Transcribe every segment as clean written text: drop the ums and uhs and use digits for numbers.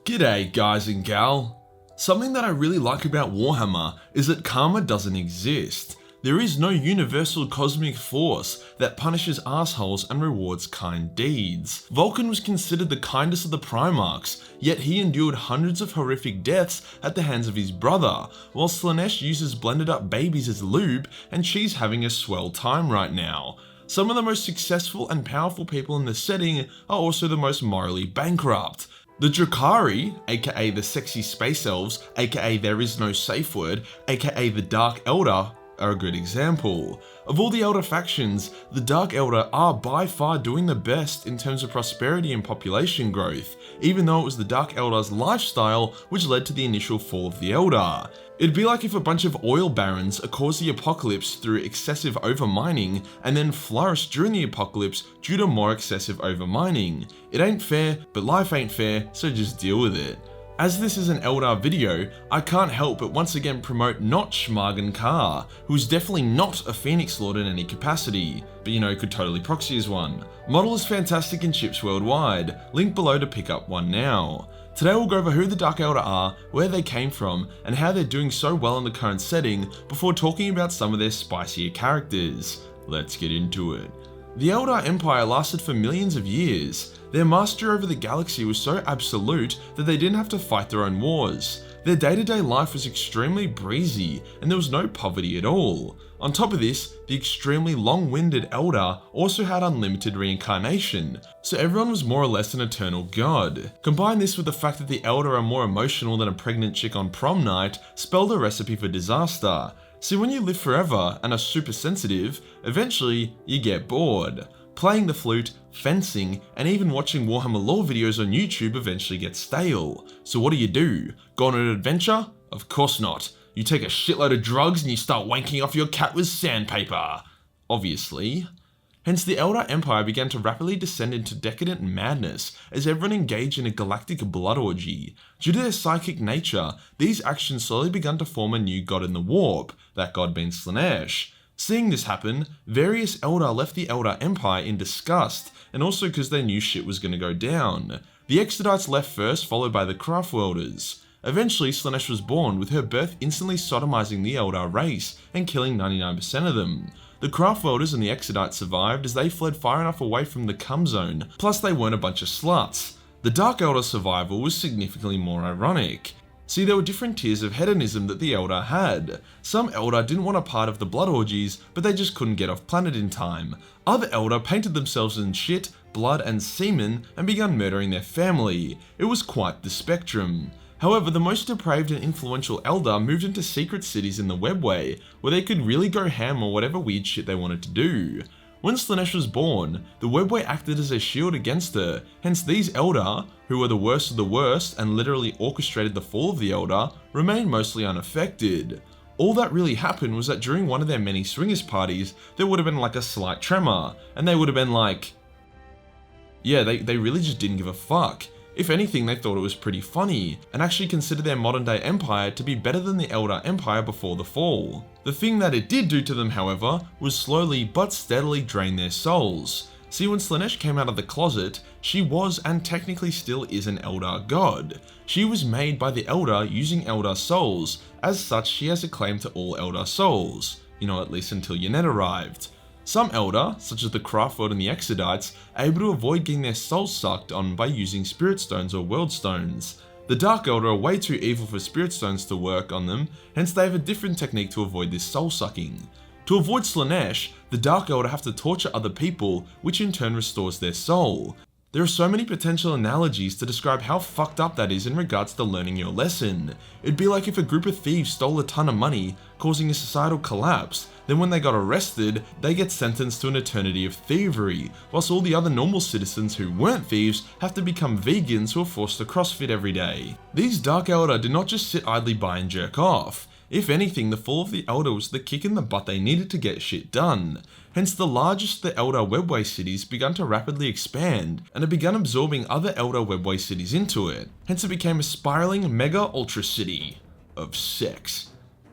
G'day guys and gal. Something that I really like about Warhammer is that karma doesn't exist. There is no universal cosmic force that punishes assholes and rewards kind deeds. Vulcan was considered the kindest of the Primarchs, yet he endured hundreds of horrific deaths at the hands of his brother, while Slaanesh uses blended up babies as lube and she's having a swell time right now. Some of the most successful and powerful people in the setting are also the most morally bankrupt. The Drukhari, aka the sexy space elves, aka there is no safe word, aka the Dark Eldar, are a good example. Of all the Elder factions, the Dark Eldar are by far doing the best in terms of prosperity and population growth, even though it was the Dark Eldar's lifestyle which led to the initial fall of the Eldar. It'd be like if a bunch of oil barons caused the apocalypse through excessive overmining and then flourished during the apocalypse due to more excessive overmining. It ain't fair, but life ain't fair, so just deal with it. As this is an Eldar video, I can't help but once again promote not Schmargen Carr, who's definitely not a Phoenix Lord in any capacity, but could totally proxy as one. Model is fantastic in ships worldwide, link below to pick up one now. Today we'll go over who the Dark Eldar are, where they came from, and how they're doing so well in the current setting before talking about some of their spicier characters. Let's get into it. The Eldar Empire lasted for millions of years. Their mastery over the galaxy was so absolute that they didn't have to fight their own wars. Their day-to-day life was extremely breezy, and there was no poverty at all. On top of this, the extremely long-winded Eldar also had unlimited reincarnation, so everyone was more or less an eternal god. Combine this with the fact that the Eldar are more emotional than a pregnant chick on prom night, spelled a recipe for disaster. See, when you live forever and are super sensitive, eventually you get bored. Playing the flute, fencing, and even watching Warhammer lore videos on YouTube eventually gets stale. So what do? Go on an adventure? Of course not. You take a shitload of drugs and you start wanking off your cat with sandpaper. Obviously. Hence the Eldar Empire began to rapidly descend into decadent madness as everyone engaged in a galactic blood orgy. Due to their psychic nature, these actions slowly began to form a new god in the warp, that god being Slaanesh. Seeing this happen, various Eldar left the Eldar Empire in disgust, and also because they knew shit was going to go down. The Exodites left first, followed by the Craftworlders. Eventually, Slaanesh was born, with her birth instantly sodomizing the Eldar race and killing 99% of them. The Craftworlders and the Exodites survived as they fled far enough away from the cum zone, plus they weren't a bunch of sluts. The Dark Eldar survival was significantly more ironic. See, there were different tiers of hedonism that the Eldar had. Some Eldar didn't want a part of the blood orgies, but they just couldn't get off planet in time. Other Eldar painted themselves in shit, blood and semen and began murdering their family. It was quite the spectrum. However, the most depraved and influential Eldar moved into secret cities in the webway, where they could really go ham on whatever weird shit they wanted to do. When Slaanesh was born, the webway acted as a shield against her, hence these Eldar, who were the worst of the worst and literally orchestrated the fall of the Eldar, remained mostly unaffected. All that really happened was that during one of their many swingers parties, there would have been like a slight tremor, and they would have been like, yeah, they really just didn't give a fuck. If anything, they thought it was pretty funny, and actually considered their modern day empire to be better than the Eldar Empire before the fall. The thing that it did do to them, however, was slowly but steadily drain their souls. See, when Slaanesh came out of the closet, she was and technically still is an Eldar god. She was made by the Eldar using Eldar souls, as such she has a claim to all Eldar souls, at least until Ynnari arrived. Some Eldar, such as the Craftworld and the Exodites, are able to avoid getting their souls sucked on by using Spirit Stones or World Stones. The Dark Eldar are way too evil for Spirit Stones to work on them, hence they have a different technique to avoid this soul sucking. To avoid Slaanesh, the Dark Eldar have to torture other people, which in turn restores their soul. There are so many potential analogies to describe how fucked up that is in regards to learning your lesson. It'd be like if a group of thieves stole a ton of money, causing a societal collapse, then when they got arrested, they get sentenced to an eternity of thievery, whilst all the other normal citizens who weren't thieves have to become vegans who are forced to CrossFit every day. These Dark Eldar did not just sit idly by and jerk off. If anything, the fall of the Eldar was the kick in the butt they needed to get shit done. Hence the largest of the Eldar webway cities began to rapidly expand, and it began absorbing other Eldar webway cities into it. Hence it became a spiraling mega ultra city of sex.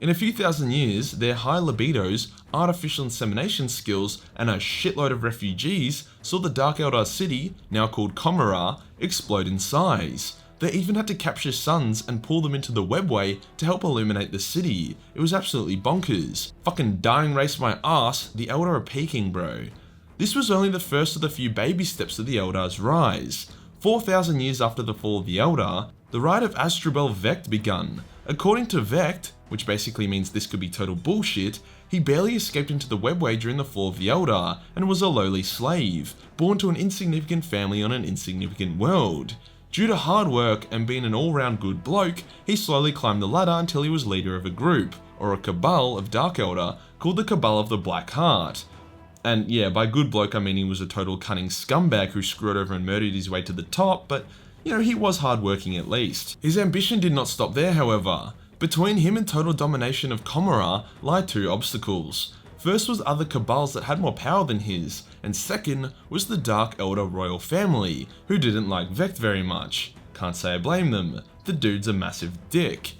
In a few thousand years, their high libidos, artificial insemination skills, and a shitload of refugees saw the Dark Eldar city, now called Commorragh, explode in size. They even had to capture suns and pull them into the webway to help illuminate the city. It was absolutely bonkers. Fucking dying race my ass, the Eldar are peaking, bro. This was only the first of the few baby steps of the Eldar's rise. 4,000 years after the fall of the Eldar, the ride of Asdrubal Vect begun. According to Vect, which basically means this could be total bullshit, he barely escaped into the webway during the fall of the Eldar and was a lowly slave, born to an insignificant family on an insignificant world. Due to hard work and being an all-round good bloke, he slowly climbed the ladder until he was leader of a group, or a cabal of Dark Eldar, called the Cabal of the Black Heart. And yeah, by good bloke I mean he was a total cunning scumbag who screwed over and murdered his way to the top, but you know, he was hardworking at least. His ambition did not stop there, however. Between him and total domination of Commorragh lie two obstacles. First was other cabals that had more power than his, and second was the Dark Eldar royal family, who didn't like Vect very much. Can't say I blame them, the dude's a massive dick.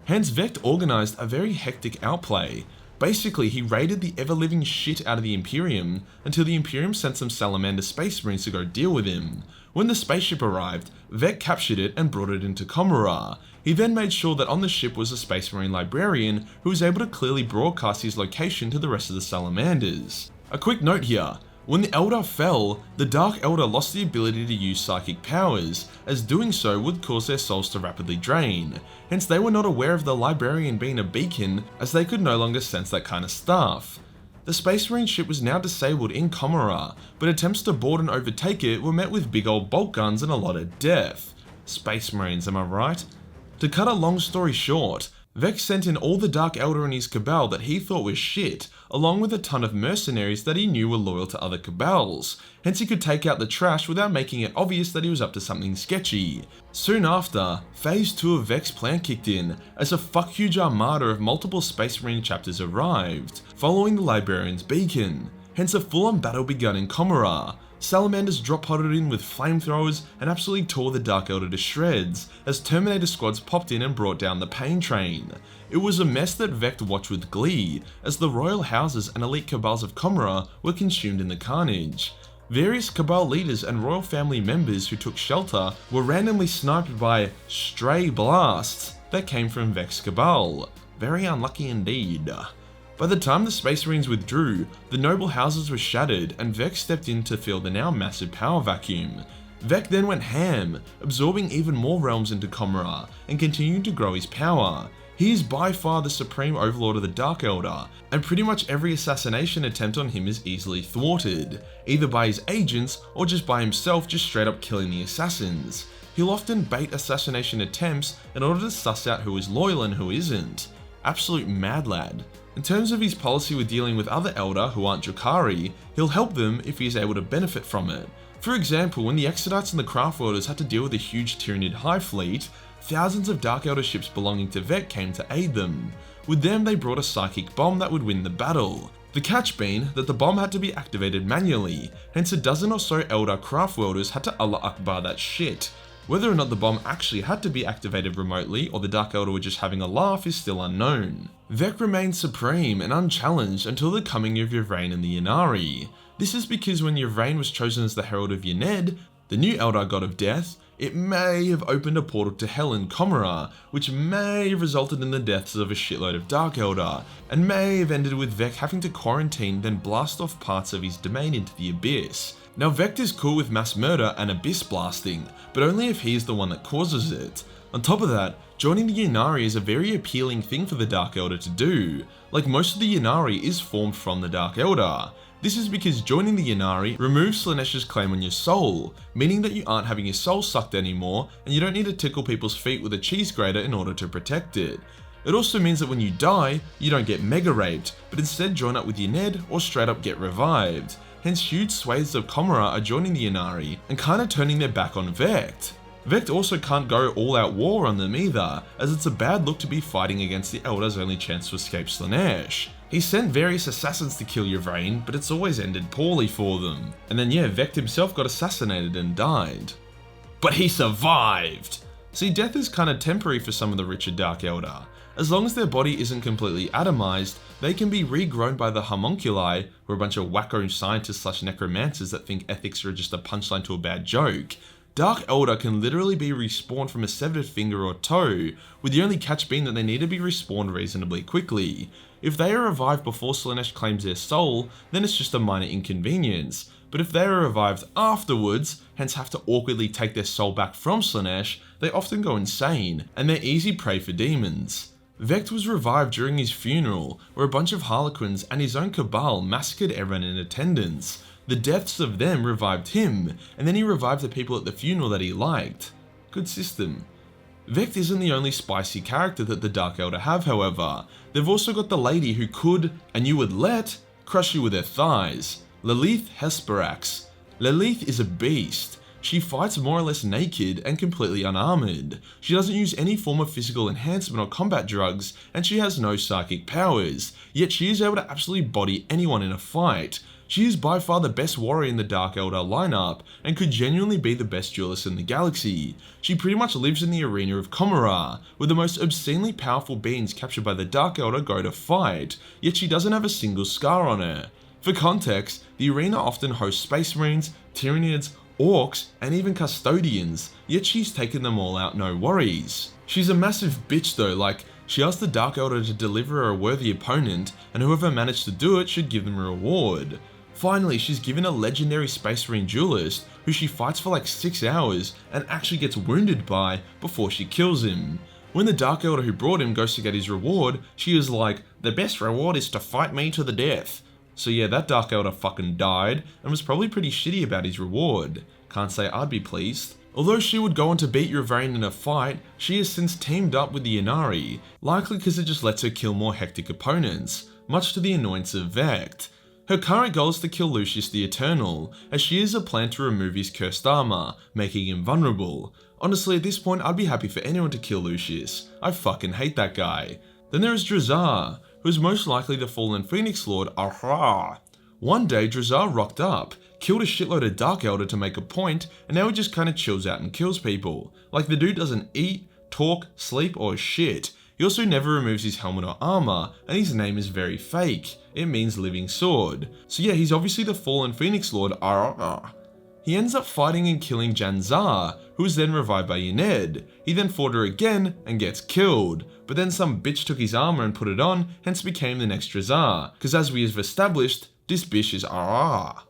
Hence Vect organised a very hectic outplay. Basically, he raided the ever-living shit out of the Imperium until the Imperium sent some Salamander Space Marines to go deal with him. When the spaceship arrived, Vect captured it and brought it into Commorragh. He then made sure that on the ship was a Space Marine librarian who was able to clearly broadcast his location to the rest of the Salamanders. A quick note here, when the Eldar fell, the Dark Eldar lost the ability to use psychic powers, as doing so would cause their souls to rapidly drain. Hence they were not aware of the librarian being a beacon, as they could no longer sense that kind of stuff. The Space Marine ship was now disabled in Commorragh, but attempts to board and overtake it were met with big old bolt guns and a lot of death. Space Marines, am I right? To cut a long story short, Vect sent in all the Dark Eldar in his cabal that he thought was shit, along with a ton of mercenaries that he knew were loyal to other cabals, hence he could take out the trash without making it obvious that he was up to something sketchy. Soon after, Phase 2 of Vect's plan kicked in, as a fuck huge armada of multiple Space Marine chapters arrived, following the Librarian's beacon, hence a full-on battle begun in Commorragh. Salamanders drop-podded in with flamethrowers and absolutely tore the Dark Eldar to shreds, as Terminator squads popped in and brought down the pain train. It was a mess that Vect watched with glee, as the royal houses and elite cabals of Commorragh were consumed in the carnage. Various cabal leaders and royal family members who took shelter were randomly sniped by stray blasts that came from Vect's cabal. Very unlucky indeed. By the time the Space Marines withdrew, the noble houses were shattered and Vect stepped in to fill the now massive power vacuum. Vect then went ham, absorbing even more realms into Commorragh and continuing to grow his power. He is by far the supreme overlord of the Dark Eldar, and pretty much every assassination attempt on him is easily thwarted, either by his agents or just by himself just straight up killing the assassins. He'll often bait assassination attempts in order to suss out who is loyal and who isn't. Absolute mad lad. In terms of his policy with dealing with other Eldar who aren't Drukhari, he'll help them if he is able to benefit from it. For example, when the Exodites and the Craftworlders had to deal with a huge Tyranid Hive fleet, thousands of Dark Eldar ships belonging to Vect came to aid them. With them they brought a psychic bomb that would win the battle. The catch being that the bomb had to be activated manually, hence a dozen or so Eldar Craftworlders had to Allah Akbar that shit. Whether or not the bomb actually had to be activated remotely or the Dark Eldar were just having a laugh is still unknown. Vect remained supreme and unchallenged until the coming of Ynnari and the Ynnari. This is because when Ynnari was chosen as the Herald of Ynned, the new Eldar god of death, it may have opened a portal to hell in Commorragh, which may have resulted in the deaths of a shitload of Dark Eldar, and may have ended with Vect having to quarantine then blast off parts of his domain into the abyss. Now Vect is cool with mass murder and abyss blasting, but only if he is the one that causes it. On top of that, joining the Ynnari is a very appealing thing for the Dark Eldar to do. Like most of the Ynnari is formed from the Dark Eldar. This is because joining the Ynnari removes Slaanesh's claim on your soul, meaning that you aren't having your soul sucked anymore and you don't need to tickle people's feet with a cheese grater in order to protect it. It also means that when you die, you don't get mega raped, but instead join up with Ynned or straight up get revived. Hence huge swathes of Commorragh are joining the Ynnari and kinda turning their back on Vect. Vect also can't go all out war on them either, as it's a bad look to be fighting against the Eldar's only chance to escape Slaanesh. He sent various assassins to kill Ynnari, but it's always ended poorly for them. And then yeah, Vect himself got assassinated and died. But he survived! See, death is kinda temporary for some of the richer Dark Eldar. As long as their body isn't completely atomized, they can be regrown by the homunculi, who are a bunch of wacko scientists slash necromancers that think ethics are just a punchline to a bad joke. Dark Eldar can literally be respawned from a severed finger or toe, with the only catch being that they need to be respawned reasonably quickly. If they are revived before Slaanesh claims their soul, then it's just a minor inconvenience, but if they are revived afterwards, hence have to awkwardly take their soul back from Slaanesh, they often go insane, and they're easy prey for demons. Vect was revived during his funeral, where a bunch of Harlequins and his own cabal massacred everyone in attendance. The deaths of them revived him, and then he revived the people at the funeral that he liked. Good system. Vect isn't the only spicy character that the Dark Eldar have, however. They've also got the lady who could, and you would let, crush you with her thighs. Lilith Hesperax. Lilith is a beast. She fights more or less naked and completely unarmored. She doesn't use any form of physical enhancement or combat drugs, and she has no psychic powers, yet she is able to absolutely body anyone in a fight. She is by far the best warrior in the Dark Eldar lineup, and could genuinely be the best duelist in the galaxy. She pretty much lives in the arena of Commorragh, where the most obscenely powerful beings captured by the Dark Eldar go to fight, yet she doesn't have a single scar on her. For context, the arena often hosts Space Marines, Tyranids, Orcs, and even Custodians, yet she's taken them all out no worries. She's a massive bitch though, like, she asked the Dark Eldar to deliver her a worthy opponent, and whoever managed to do it should give them a reward. Finally, she's given a legendary Space Marine duelist, who she fights for like 6 hours, and actually gets wounded by before she kills him. When the Dark Eldar who brought him goes to get his reward, she is like, "The best reward is to fight me to the death." So yeah, that Dark Eldar fucking died, and was probably pretty shitty about his reward. Can't say I'd be pleased. Although she would go on to beat your variant in a fight, she has since teamed up with the Ynnari, likely because it just lets her kill more hectic opponents, much to the annoyance of Vect. Her current goal is to kill Lucius the Eternal, as she has a plan to remove his cursed armor, making him vulnerable. Honestly, at this point, I'd be happy for anyone to kill Lucius. I fucking hate that guy. Then there is Drukhari, who is most likely the fallen Phoenix Lord Arha. One day, Drukhari rocked up, killed a shitload of Dark Eldar to make a point, and now he just kinda chills out and kills people. Like, the dude doesn't eat, talk, sleep, or shit. He also never removes his helmet or armor, and his name is very fake. It means living sword. So yeah, he's obviously the fallen Phoenix Lord Arha. He ends up fighting and killing Janzar, who is then revived by Ynnari. He then fought her again and gets killed, but then some bitch took his armor and put it on, hence became the next Drukhari, because as we have established, this bitch is Arha.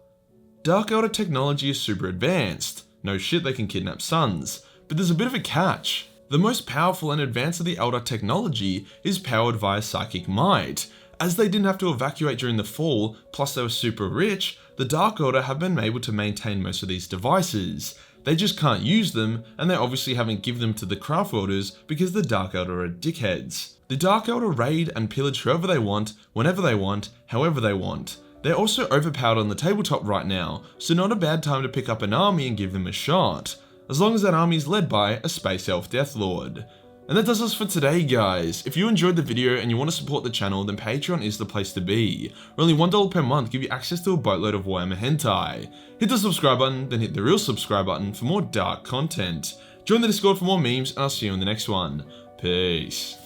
Dark Eldar technology is super advanced. No shit, they can kidnap suns. But there's a bit of a catch. The most powerful and advanced of the Eldar technology is powered via psychic might. As they didn't have to evacuate during the fall, plus they were super rich, the Dark Eldar have been able to maintain most of these devices. They just can't use them, and they obviously haven't given them to the Craftworlders because the Dark Eldar are dickheads. The Dark Eldar raid and pillage whoever they want, whenever they want, however they want. They're also overpowered on the tabletop right now, so not a bad time to pick up an army and give them a shot, as long as that army is led by a Space Elf Deathlord. And that does us for today, guys. If you enjoyed the video and you want to support the channel, then Patreon is the place to be. For only $1 per month, give you access to a boatload of Warhammer hentai. Hit the subscribe button, then hit the real subscribe button for more dark content. Join the Discord for more memes, and I'll see you in the next one. Peace.